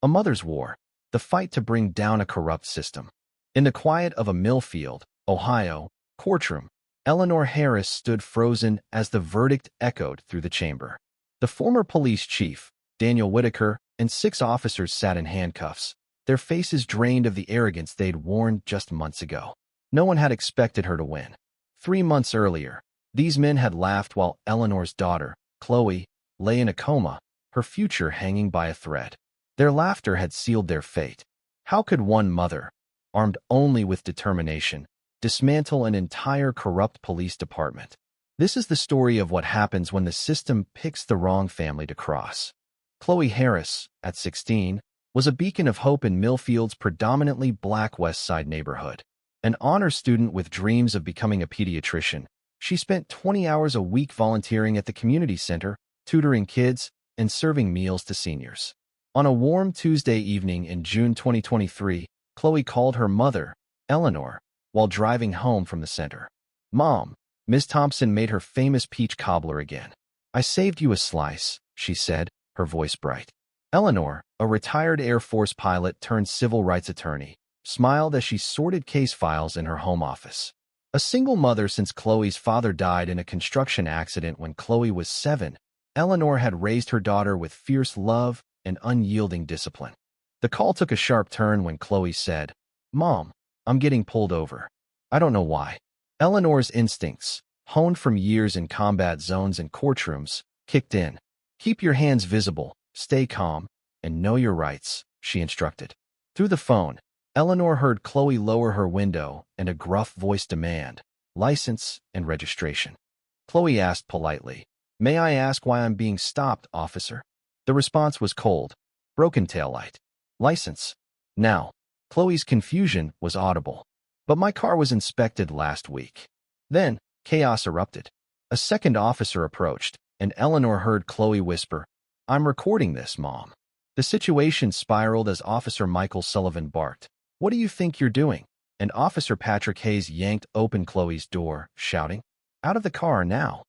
A mother's war, the fight to bring down a corrupt system. In the quiet of a Millfield, Ohio, courtroom, Eleanor Harris stood frozen as the verdict echoed through the chamber. The former police chief, Daniel Whitaker, and 6 officers sat in handcuffs, their faces drained of the arrogance they'd worn just months ago. No one had expected her to win. 3 months earlier, these men had laughed while Eleanor's daughter, Chloe, lay in a coma, her future hanging by a thread. Their laughter had sealed their fate. How could one mother, armed only with determination, dismantle an entire corrupt police department? This is the story of what happens when the system picks the wrong family to cross. Chloe Harris, at 16, was a beacon of hope in Millfield's predominantly black West Side neighborhood. An honor student with dreams of becoming a pediatrician, she spent 20 hours a week volunteering at the community center, tutoring kids, and serving meals to seniors. On a warm Tuesday evening in June 2023, Chloe called her mother, Eleanor, while driving home from the center. "Mom, Miss Thompson made her famous peach cobbler again. I saved you a slice," she said, her voice bright. Eleanor, a retired Air Force pilot turned civil rights attorney, smiled as she sorted case files in her home office. A single mother since Chloe's father died in a construction accident when Chloe was 7, Eleanor had raised her daughter with fierce love and unyielding discipline. The call took a sharp turn when Chloe said, "Mom, I'm getting pulled over. I don't know why." Eleanor's instincts, honed from years in combat zones and courtrooms, kicked in. "Keep your hands visible, stay calm, and know your rights," she instructed. Through the phone, Eleanor heard Chloe lower her window and a gruff voice demand, "License and registration." Chloe asked politely, "May I ask why I'm being stopped, officer?" The response was cold, broken taillight. "License." Now, Chloe's confusion was audible. "But my car was inspected last week." Then, chaos erupted. A second officer approached, and Eleanor heard Chloe whisper, "I'm recording this, Mom." The situation spiraled as Officer Michael Sullivan barked, "What do you think you're doing?" And Officer Patrick Hayes yanked open Chloe's door, shouting, "Out of the car now."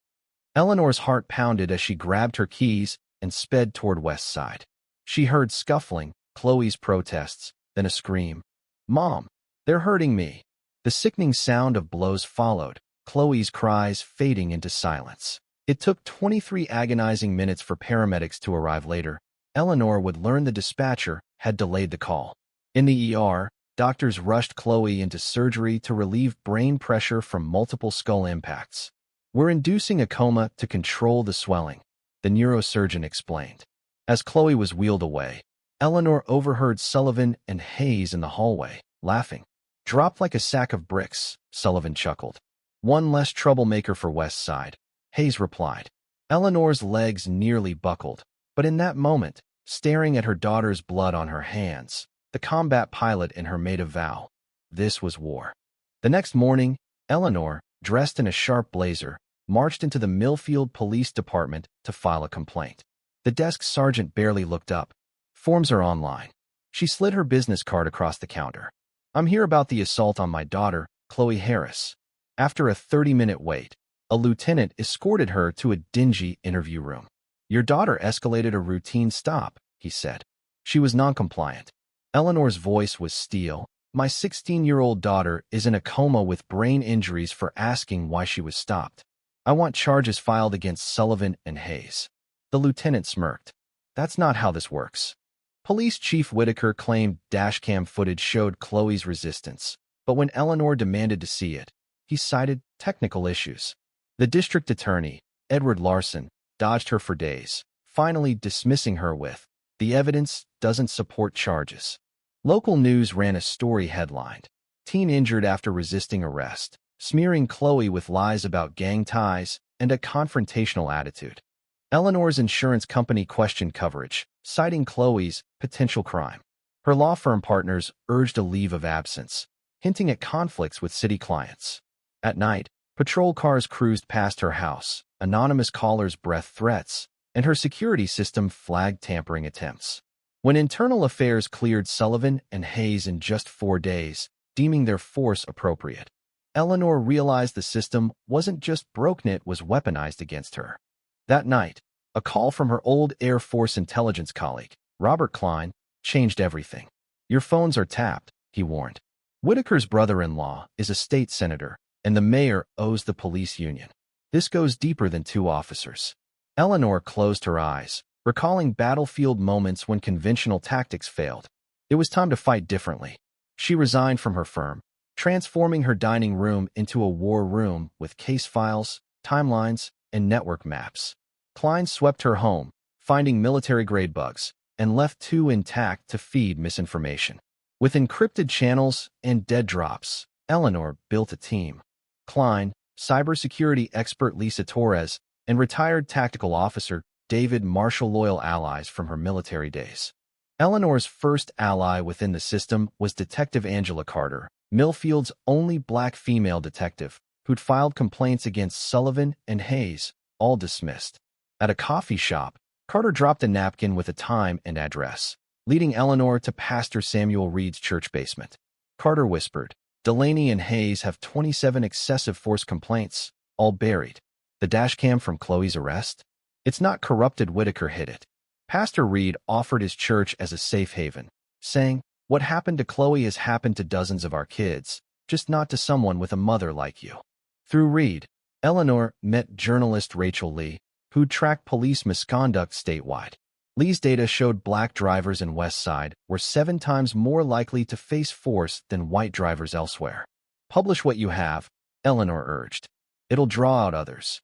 Eleanor's heart pounded as she grabbed her keys and sped toward West Side. She heard scuffling, Chloe's protests, then a scream. "Mom, they're hurting me." The sickening sound of blows followed, Chloe's cries fading into silence. It took 23 agonizing minutes for paramedics to arrive later. Eleanor would learn the dispatcher had delayed the call. In the ER, doctors rushed Chloe into surgery to relieve brain pressure from multiple skull impacts. "We're inducing a coma to control the swelling," the neurosurgeon explained. As Chloe was wheeled away, Eleanor overheard Sullivan and Hayes in the hallway, laughing. "Dropped like a sack of bricks," Sullivan chuckled. "One less troublemaker for West Side," Hayes replied. Eleanor's legs nearly buckled, but in that moment, staring at her daughter's blood on her hands, the combat pilot in her made a vow. This was war. The next morning, Eleanor, dressed in a sharp blazer, marched into the Millfield Police Department to file a complaint. The desk sergeant barely looked up. "Forms are online." She slid her business card across the counter. "I'm here about the assault on my daughter, Chloe Harris." After a 30-minute wait, a lieutenant escorted her to a dingy interview room. "Your daughter escalated a routine stop," he said. She was noncompliant. Eleanor's voice was steel. "My 16-year-old daughter is in a coma with brain injuries for asking why she was stopped. I want charges filed against Sullivan and Hayes." The lieutenant smirked. "That's not how this works." Police Chief Whitaker claimed dashcam footage showed Chloe's resistance, but when Eleanor demanded to see it, he cited technical issues. The district attorney, Edward Larson, dodged her for days, finally dismissing her with, "The evidence doesn't support charges." Local news ran a story headlined, "Teen injured after resisting arrest," smearing Chloe with lies about gang ties and a confrontational attitude. Eleanor's insurance company questioned coverage, citing Chloe's potential crime. Her law firm partners urged a leave of absence, hinting at conflicts with city clients. At night, patrol cars cruised past her house, anonymous callers breathed threats, and her security system flagged tampering attempts. When Internal Affairs cleared Sullivan and Hayes in just 4 days, deeming their force appropriate, Eleanor realized the system wasn't just broken, it was weaponized against her. That night, a call from her old Air Force intelligence colleague, Robert Klein, changed everything. Your phones are tapped, he warned. Whitaker's brother-in-law is a state senator, and the mayor owes the police union. This goes deeper than two officers. Eleanor closed her eyes, recalling battlefield moments when conventional tactics failed. It was time to fight differently. She resigned from her firm, transforming her dining room into a war room with case files, timelines, and network maps. Klein swept her home, finding military-grade bugs, and left two intact to feed misinformation. With encrypted channels and dead drops, Eleanor built a team. Klein, cybersecurity expert Lisa Torres, and retired tactical officer David Marshall, loyal allies from her military days. Eleanor's first ally within the system was Detective Angela Carter, Millfield's only black female detective, who'd filed complaints against Sullivan and Hayes, all dismissed. At a coffee shop, Carter dropped a napkin with a time and address, leading Eleanor to Pastor Samuel Reed's church basement. Carter whispered, "Delaney and Hayes have 27 excessive force complaints, all buried. The dashcam from Chloe's arrest? It's not corrupted. Whitaker hid it." Pastor Reed offered his church as a safe haven, saying, "What happened to Chloe has happened to dozens of our kids, just not to someone with a mother like you." Through Reed, Eleanor met journalist Rachel Lee, who'd tracked police misconduct statewide. Lee's data showed black drivers in West Side were 7 times more likely to face force than white drivers elsewhere. "Publish what you have," Eleanor urged. "It'll draw out others."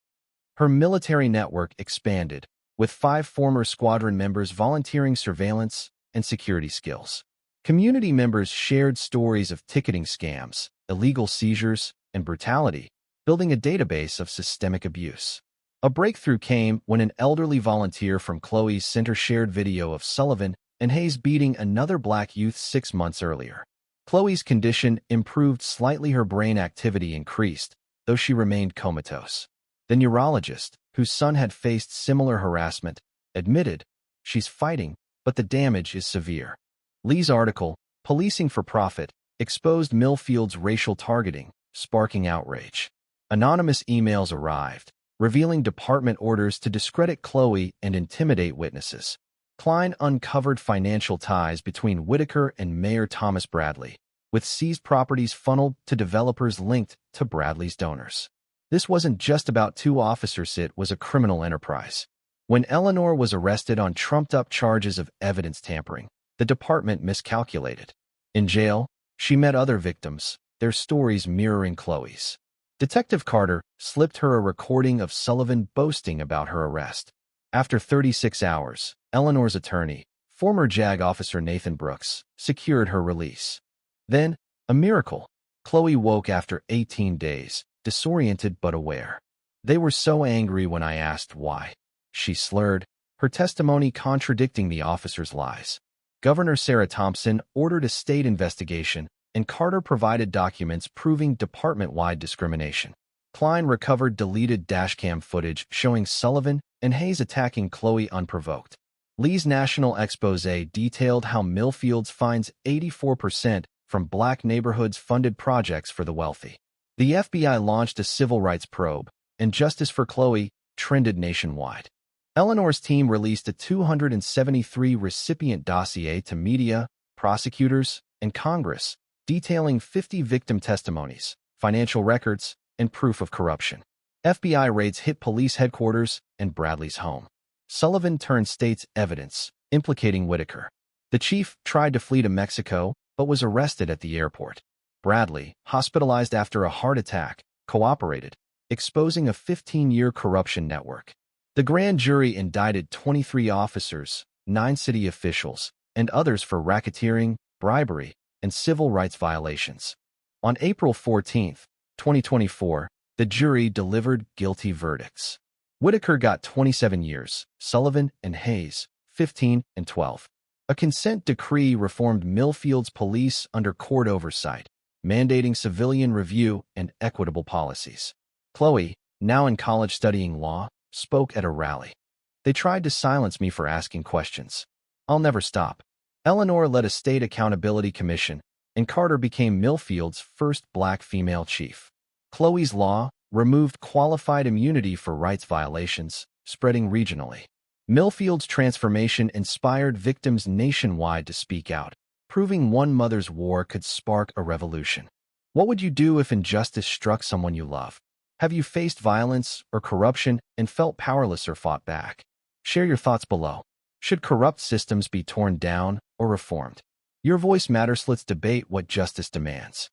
Her military network expanded, with 5 former squadron members volunteering surveillance and security skills. Community members shared stories of ticketing scams, illegal seizures, and brutality, building a database of systemic abuse. A breakthrough came when an elderly volunteer from Chloe's center shared video of Sullivan and Hayes beating another black youth 6 months earlier. Chloe's condition improved slightly. Her brain activity increased, though she remained comatose. The neurologist, whose son had faced similar harassment, admitted, "She's fighting, but the damage is severe." Lee's article, "Policing for Profit," exposed Millfield's racial targeting, sparking outrage. Anonymous emails arrived, revealing department orders to discredit Chloe and intimidate witnesses. Klein uncovered financial ties between Whitaker and Mayor Thomas Bradley, with seized properties funneled to developers linked to Bradley's donors. This wasn't just about 2 officers, it was a criminal enterprise. When Eleanor was arrested on trumped-up charges of evidence tampering, the department miscalculated. In jail, she met other victims, their stories mirroring Chloe's. Detective Carter slipped her a recording of Sullivan boasting about her arrest. After 36 hours, Eleanor's attorney, former JAG officer Nathan Brooks, secured her release. Then, a miracle. Chloe woke after 18 days, disoriented but aware. "They were so angry when I asked why," she slurred, her testimony contradicting the officer's lies. Governor Sarah Thompson ordered a state investigation, and Carter provided documents proving department-wide discrimination. Klein recovered deleted dashcam footage showing Sullivan and Hayes attacking Chloe unprovoked. Lee's national expose detailed how Millfields finds 84% from black neighborhoods-funded projects for the wealthy. The FBI launched a civil rights probe, and justice for Chloe trended nationwide. Eleanor's team released a 273-recipient dossier to media, prosecutors, and Congress, detailing 50 victim testimonies, financial records, and proof of corruption. FBI raids hit police headquarters and Bradley's home. Sullivan turned state's evidence, implicating Whitaker. The chief tried to flee to Mexico, but was arrested at the airport. Bradley, hospitalized after a heart attack, cooperated, exposing a 15-year corruption network. The grand jury indicted 23 officers, 9 city officials, and others for racketeering, bribery, and civil rights violations. On April 14, 2024, the jury delivered guilty verdicts. Whitaker got 27 years, Sullivan and Hayes, 15 and 12. A consent decree reformed Millfield's police under court oversight, mandating civilian review and equitable policies. Chloe, now in college studying law, spoke at a rally. "They tried to silence me for asking questions. I'll never stop." Eleanor led a state accountability commission, and Carter became Millfield's first black female chief. Chloe's law removed qualified immunity for rights violations, spreading regionally. Millfield's transformation inspired victims nationwide to speak out, proving one mother's war could spark a revolution. What would you do if injustice struck someone you love? Have you faced violence or corruption and felt powerless or fought back? Share your thoughts below. Should corrupt systems be torn down or reformed? Your voice matters. Let's debate what justice demands.